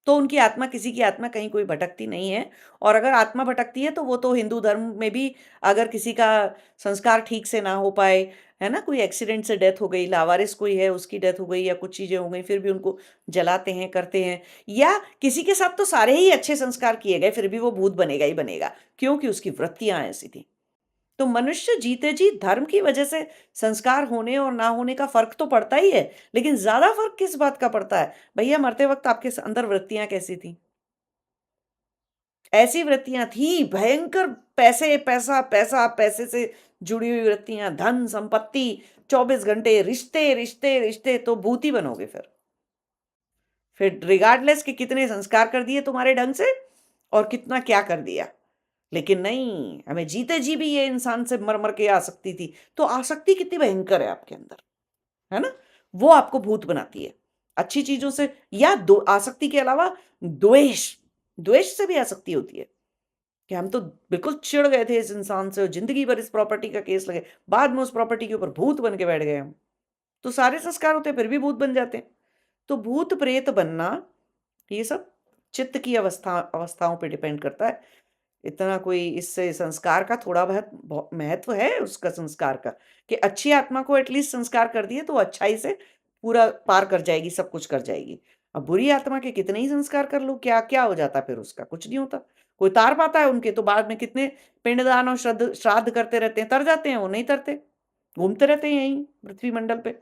तो उनकी आत्मा किसी की आत्मा कहीं कोई भटकती नहीं है और अगर आत्मा भटकती है तो वो तो हिंदू धर्म में भी अगर किसी का संस्कार ठीक से ना हो पाए, है ना? कोई एक्सीडेंट से डेथ हो गई, लावारिस कोई है उसकी डेथ हो गई या कुछ चीज़ें हो गई फिर भी उनको जलाते हैं, करते हैं या किसी के साथ तो सारे ही अच्छे संस्कार किए गए फिर भी वो भूत बनेगा ही बनेगा, क्योंकि उसकी वृत्तियाँ ऐसी थी। तो मनुष्य जीते जी धर्म की वजह से संस्कार होने और ना होने का फ़र्क तो पड़ता ही है, लेकिन ज़्यादा फ़र्क किस बात का पड़ता है? भैया मरते वक़्त आपके अंदर वृत्तियाँ कैसी थीं? ऐसी वृत्तियाँ थीं भयंकर पैसे, पैसा, पैसा, पैसे से जुड़ी हुई वृत्तियाँ, धन, संपत्ति, 24 घंटे रिश्ते, रिश्ते, रिश्ते तो भूत ही बनोगे फिर। फिर रिगार्डलेस कि कितने संस्कार कर दिए तुम्हारे ढंग से और कितना क्या कर दिया। लेकिन नहीं, हमें जीते जी भी ये इंसान से मर-मर के आसक्ति थी। तो आसक्ति कितनी भयंकर है आपके अंदर, है ना? वो आपको भूत बनाती है। अच्छी चीज़ों से या दो आसक्ति के अलावा द्वेष, द्वेष से भी आसक्ति होती है, कि हम तो बिल्कुल चिढ़ गए थे इस इंसान से और ज़िंदगी भर इस प्रॉपर्टी का केस लगे। बाद में उस प्रॉपर्टी के ऊपर भूत बन के बैठ गए हम। तो सारे संस्कार होते हैं फिर भी भूत बन जाते हैं। तो भूत-प्रेत बनना, ये सब चित्त की अवस्थाओं पे डिपेंड करता है। इतना कोई इससे संस्कार का थोड़ा बहुत महत्व है उसका संस्कार का, कि अच्छी आत्मा को एटलीस्ट संस्कार कर दिए तो वो अच्छाई से पूरा पार कर जाएगी, सब कुछ कर जाएगी। अब बुरी आत्मा के कितने ही संस्कार कर लो, क्या हो जाता फिर उसका? कुछ नहीं होता। कोई तार पाता है उनके तो बाद में कितने पिंडदान और श्राद्ध करते रहते हैं, तर जाते हैं वो? नहीं तरते। घूमते रहते हैं यहीं पृथ्वी मंडल पे।